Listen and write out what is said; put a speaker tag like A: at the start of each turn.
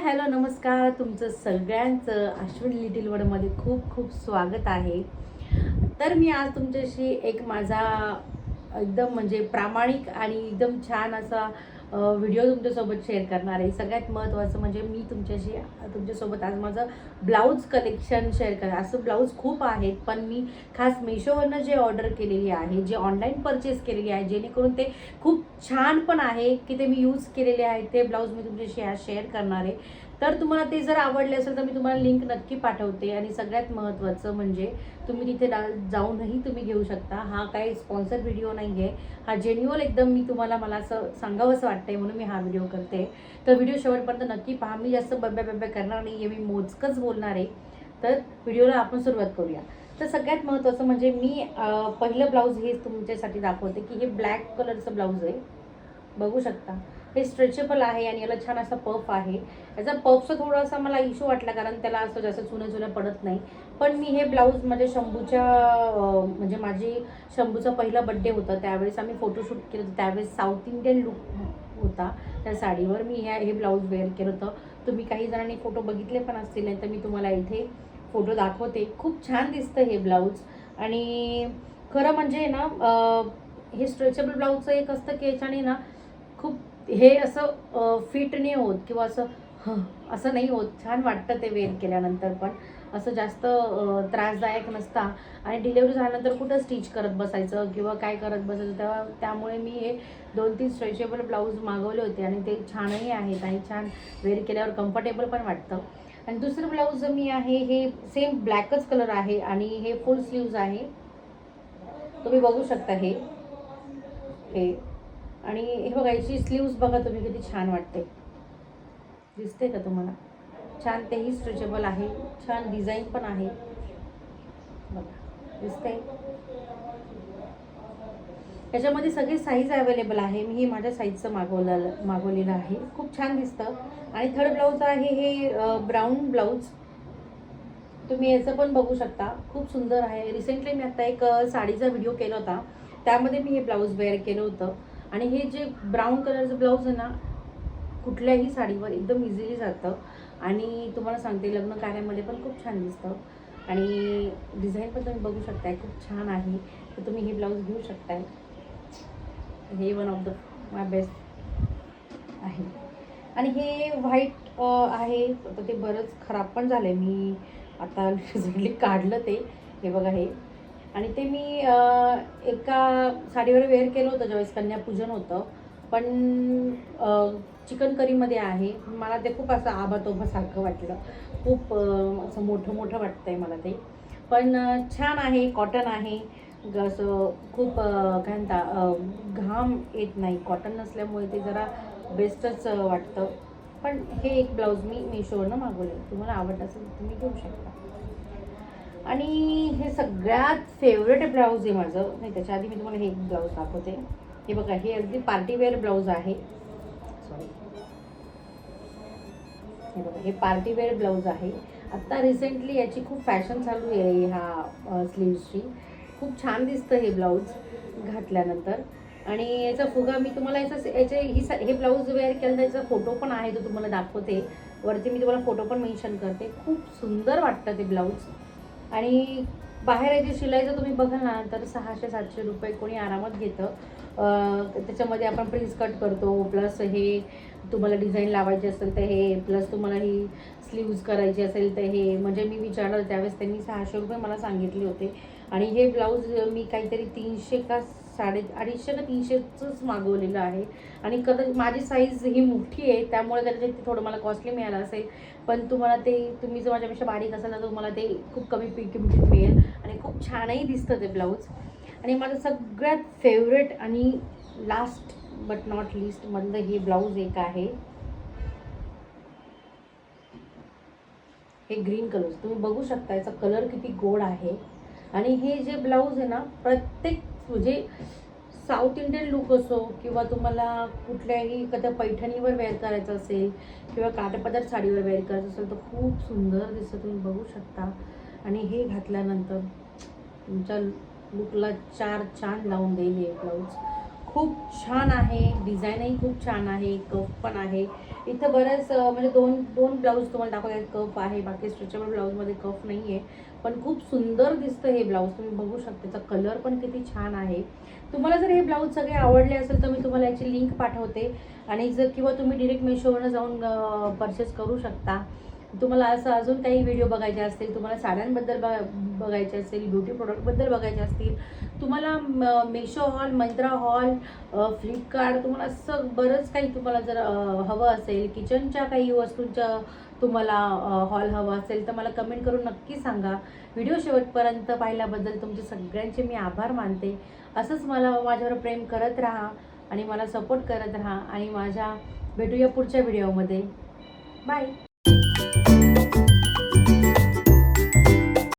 A: Hello नमस्कार, तुमचं सगळ्यांचं अश्विन लिटिल वर्ल्डमध्ये खूप खूप स्वागत आहे. तर मी आज तुमच्याशी एक माझा एकदम म्हणजे प्रामाणिक आणि एकदम छान असा व्हिडिओ तुमच्यासोबत शेअर करणार आहे. सगळ्यात महत्त्वाचं म्हणजे मी तुमच्यासोबत आज माझं ब्लाऊज कलेक्शन शेअर करणार. असं ब्लाऊज खूप आहेत, पण मी खास मेशोवरनं जे ऑर्डर केलेली आहे, जे ऑनलाईन परचेस केलेली आहे, जेणेकरून ते खूप छान पण आहे की ते मी यूज केलेले आहे, ते ब्लाऊज मी तुमच्याशी आज शेअर करणार आहे. तर तुम्हाला ते जर आवडले असेल तर मी तुम्हाला लिंक नक्की पाठवते. आणि सगळ्यात महत्त्वाचं म्हणजे तुम्ही तिथे जाऊनही तुम्ही घेऊ शकता. हा काही स्पॉन्सर व्हिडिओ नाही आहे, हा जेन्युअल एकदम मी मला असं सांगावंसं वाटतंय म्हणून मी हा व्हिडिओ करते. तर व्हिडिओ शेवटपर्यंत नक्की पहा. मी जास्त बब्या करणार नाही आहे, मी मोजकंच बोलणार आहे. तर व्हिडिओला आपण सुरुवात करूया. तर सगळ्यात महत्त्वाचं म्हणजे मी पहिलं ब्लाऊज हे तुमच्यासाठी दाखवते की हे ब्लॅक कलरचं ब्लाऊज आहे. बघू शकता हे स्ट्रेचेबल आहे आणि याला छान असा पफ आहे. याचा पफचा थोडासा मला इश्यू वाटला, कारण त्याला असं जास्त चुनं पडत नाही. पण मी हे ब्लाऊज माझ्या शंभूच्या म्हणजे माझी शंभूचा पहिला बड्डे होता, त्यावेळेस आम्ही फोटोशूट केलं होतं. त्यावेळेस साऊथ इंडियन लुक होता त्या साडीवर. मी हे ब्लाऊज वेअर केलं होतं. तुम्ही काही जणांनी फोटो बघितले पण असतील, नाही तर मी तुम्हाला इथे फोटो दाखवते. खूप छान दिसतं हे ब्लाऊज. आणि खरं म्हणजे ना हे स्ट्रेचेबल ब्लाऊजचं एक असतं की याच्याने ना खूप हे असं फिट नाही होत किंवा असं नाही होत. छान वाटतं ते वेअर केल्यानंतर, पण असं जास्त त्रासदायक नसता. आणि डिलेवरी झाल्यानंतर कुठं स्टिच करत बसायचं किंवा काय करत बसायचं, त्यामुळे मी हे 2-3 स्ट्रेचेबल ब्लाऊज मागवले होते आणि ते छानही आहेत आणि छान वेअर केल्यावर कम्फर्टेबल पण वाटतं. आणि दुसरं ब्लाऊज मी आहे हे सेम ब्लॅकच कलर आहे आणि हे फुल स्लीव्ज आहे. तुम्ही बघू शकता हे आणि हे बघा, याची स्लीव्ज बघा तुम्ही, किती छान वाटते. दिसते का तुम्हाला? छान, तेही स्ट्रेचेबल आहे, छान डिझाईन पण आहे. बघा दिसते. याच्यामध्ये सगळी साईज अवेलेबल आहे. मी हे माझ्या साईजचं मागवलेलं आहे. खूप छान दिसतं. आणि थर्ड ब्लाऊज आहे हे ब्राऊन ब्लाऊज. तुम्ही याचं पण बघू शकता, खूप सुंदर आहे. रिसेंटली मी आता एक साडीचा व्हिडिओ केला होता, त्यामध्ये मी हे ब्लाऊज वेअर केलं होतं. आणि हे जे ब्राऊन कलरचं ब्लाऊज आहे ना, कुठल्याही साडीवर एकदम इझिली जातं. आणि तुम्हाला सांगते, लग्न कार्यामध्ये पण खूप छान दिसतं. आणि डिझाईन पण तुम्ही बघू शकताय, खूप छान आहे. तर तुम्ही हे ब्लाऊज घेऊ शकताय. हे one of the my best आहे. आणि हे व्हाईट आहे, तर ते बरंच खराब पण झालं आहे. मी आता रिसेंटली काढलं ते. हे बघा हे. आणि ते मी एका साडीवर वेअर केलं होतं ज्यावेळेस कन्यापूजन होतं. पण चिकन करीमध्ये आहे. मला ते खूप असं आबातोबासारखं वाटलं. खूप असं मोठं वाटतंय मला ते. पण छान आहे, कॉटन आहे. असं खूप काय म्हणता, घाम येत नाही. कॉटन नसल्यामुळे ते जरा बेस्टच वाटतं. पण हे एक ब्लाऊज मी मेशोवरनं मागवले. तुम्हाला आवडत असेल तर तुम्ही घेऊ शकता. आणि हे सगळ्यात फेवरेट ब्लाऊज आहे माझं. नाही, त्याच्या आधी मी तुम्हाला हे एक ब्लाऊज दाखवते. हे बघा, हे अगदी पार्टीवेअर ब्लाऊज आहे. सॉरी, हे बघा, हे पार्टीवेअर ब्लाऊज आहे. आत्ता रिसेंटली याची खूप फॅशन चालू आहे ह्या स्लीव्सची. खूप छान दिसतं हे ब्लाऊज घातल्यानंतर. आणि याचा फुगा मी तुम्हाला हे ब्लाऊज वेअर केलं त्याचा फोटो पण आहे, तो तुम्हाला दाखवते. वरती मी तुम्हाला फोटो पण मेन्शन करते. खूप सुंदर वाटतं ते ब्लाऊज. आणि बाहेर याची शिलाईचं तुम्ही बघाल ना, तर 600-700 रुपये कोणी आरामात घेतं. त्याच्यामध्ये आपण प्रिन्स कट करतो, प्लस हे तुम्हाला डिझाईन लावायची असेल तर हे, प्लस तुम्हाला ही स्लीव्ज करायची असेल तर हे. म्हणजे मी विचारलं त्यावेळेस त्यांनी 600 रुपये मला सांगितले होते. आणि हे ब्लाऊज मी काहीतरी 300 का 250 का 300च मागवलेलं आहे. आणि कदाचित माझी साईज ही मोठी आहे, त्यामुळे कदाचित ते थोडं मला कॉस्टली मिळालं असेल. पण तुम्ही जर माझ्यापेक्षा बारीक असाल ना, तर तुम्हाला ते खूप कमी किमतीत मिळेल. आणि खूप छानही दिसतं ते ब्लाऊज. आणि माझं सगळ्यात फेवरेट आणि लास्ट बट नॉट लिस्ट मधलं हे ब्लाऊज एक आहे. हे ग्रीन कलर तुम्ही बघू शकता, याचा कलर किती गोड आहे. आणि हे जे ब्लाऊज आहे ना, प्रत्येक म्हणजे साऊथ इंडियन लुक असो किंवा तुम्हाला कुठल्याही एखाद्या पैठणीवर वेअर करायचं असेल किंवा काठपदर साडीवर वेअर करायचं असेल तर खूप सुंदर दिसतं, तुम्ही बघू शकता. आणि हे घातल्यानंतर तुमच्या लुकला 4 चांद लावून देईल हे ब्लाऊज. खूप छान आहे, डिझाईनही खूप छान आहे, कफ पण आहे. इथं बरंच म्हणजे दोन दोन ब्लाऊज तुम्हाला दाखवले कफ आहे, बाकी स्ट्रेचेबल ब्लाऊजमध्ये कफ नाही आहे. पण खूप सुंदर दिसतं हे ब्लाऊज, तुम्ही बघू शकता. त्याचा कलर पण किती छान आहे. तुम्हाला जर हे ब्लाऊज सगळे आवडले असेल तर मी तुम्हाला याची लिंक पाठवते आणि जर किंवा तुम्ही डिरेक्ट मेशोवरनं जाऊन परचेस करू शकता. तुम्हाला असं अजून काही व्हिडिओ बघायचे असतील, तुम्हाला साड्यांबद्दल बघायचे असेल, ब्युटी प्रोडक्टबद्दल बघायचे असतील, तुम्हाला मेशो हॉल, मंत्रा हॉल, फ्लिपकार्ट, तुम्हाला असं बरंच काही तुम्हाला जर हवं असेल, किचनच्या काही वस्तूंच्या तुम्हाला हॉल हवा असेल तर मला कमेंट करून नक्की सांगा. व्हिडिओ शेवटपर्यंत पाहिल्याबद्दल तुमचे सगळ्यांचे मी आभार मानते. असंच मला माझ्यावर प्रेम करत राहा आणि मला सपोर्ट करत राहा आणि भेटूया पुढच्या व्हिडिओमध्ये. बाय.